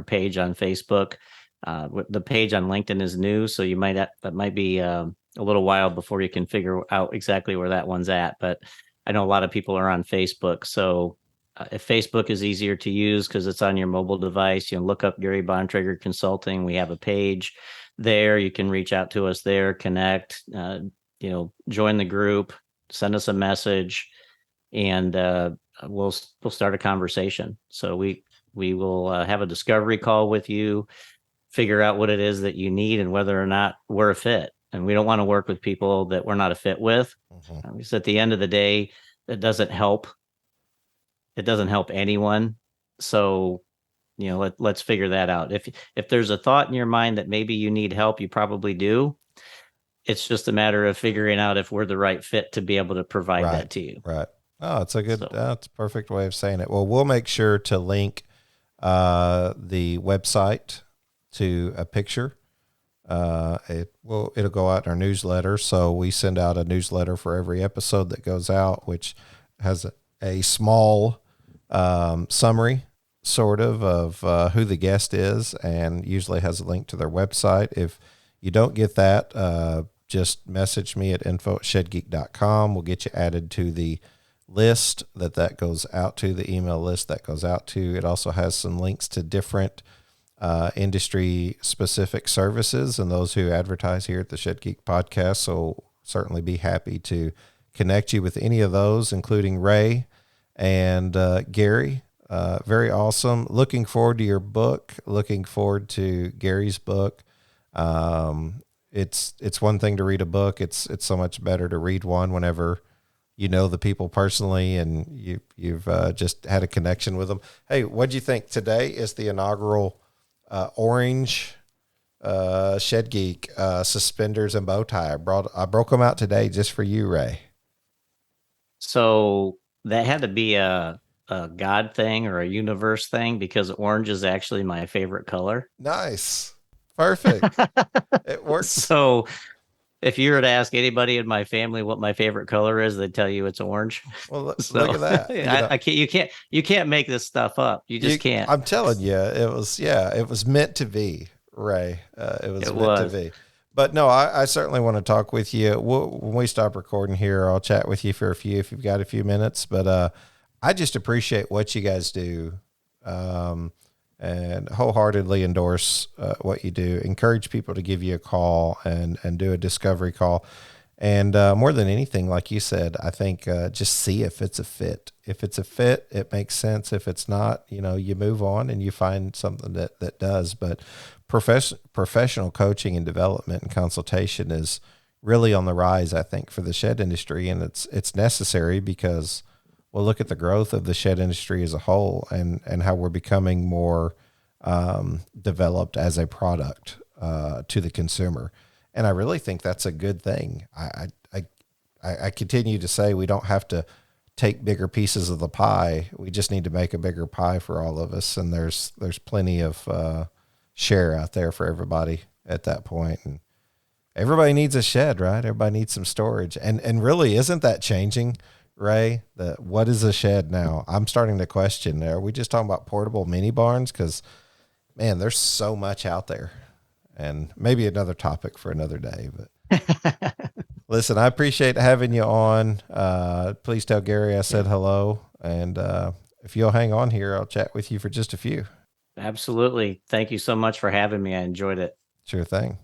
page on Facebook. The page on LinkedIn is new, so that might be a little while before you can figure out exactly where that one's at. But I know a lot of people are on Facebook, so if Facebook is easier to use because it's on your mobile device, look up Gary Bontrager Consulting. We have a page there. You can reach out to us there, connect, join the group, send us a message, and we'll start a conversation. So we will have a discovery call with you, figure out what it is that you need and whether or not we're a fit. And we don't want to work with people that we're not a fit with. Mm-hmm. Because at the end of the day, it doesn't help. It doesn't help anyone. So, let's figure that out. If there's a thought in your mind that maybe you need help, you probably do. It's just a matter of figuring out if we're the right fit to be able to provide that to you. Right. Oh, it's that's a perfect way of saying it. Well, we'll make sure to link the website to a picture. It'll go out in our newsletter. So we send out a newsletter for every episode that goes out, which has a small summary sort of who the guest is, and usually has a link to their website. If you don't get that, just message me at info@shedgeek.com. We'll get you added to the list that goes out to, the email list that goes out to. It also has some links to different industry specific services and those who advertise here at the Shed Geek podcast. So certainly be happy to connect you with any of those, including Ray and Gary. Very awesome. Looking forward to your book. Looking forward to Gary's book. It's one thing to read a book. It's so much better to read one whenever you know the people personally and you've just had a connection with them. Hey, what'd you think? Today is the inaugural orange Shed Geek suspenders and bow tie. I broke them out today just for you, Ray. So that had to be a a God thing or a universe thing because orange is actually my favorite color. Nice. Perfect. It works. So if you were to ask anybody in my family what my favorite color is, they'd tell you it's orange. Well, So look at that. I can't. You can't make this stuff up. You just can't. I'm telling you, it was meant to be, Ray. It was meant to be. But no, I certainly want to talk with you. When we stop recording here, I'll chat with you for a few if you've got a few minutes. But I just appreciate what you guys do, and wholeheartedly endorse what you do. Encourage people to give you a call and do a discovery call. And more than anything, like you said, I think just see if it's a fit. If it's a fit, it makes sense. If it's not, you move on and you find something that does. But professional coaching and development and consultation is really on the rise, I think, for the shed industry. And it's necessary because, well, look at the growth of the shed industry as a whole and how we're becoming more developed as a product to the consumer. And I really think that's a good thing. I continue to say we don't have to take bigger pieces of the pie. We just need to make a bigger pie for all of us. And there's plenty of share out there for everybody at that point. And everybody needs a shed, right? Everybody needs some storage. And really, isn't that changing, Ray? What is a shed now? I'm starting to question. Are we just talking about portable mini barns? Because, man, there's so much out there. And maybe another topic for another day. But listen, I appreciate having you on. Please tell Gary I said hello. And if you'll hang on here, I'll chat with you for just a few. Absolutely. Thank you so much for having me. I enjoyed it. Sure thing.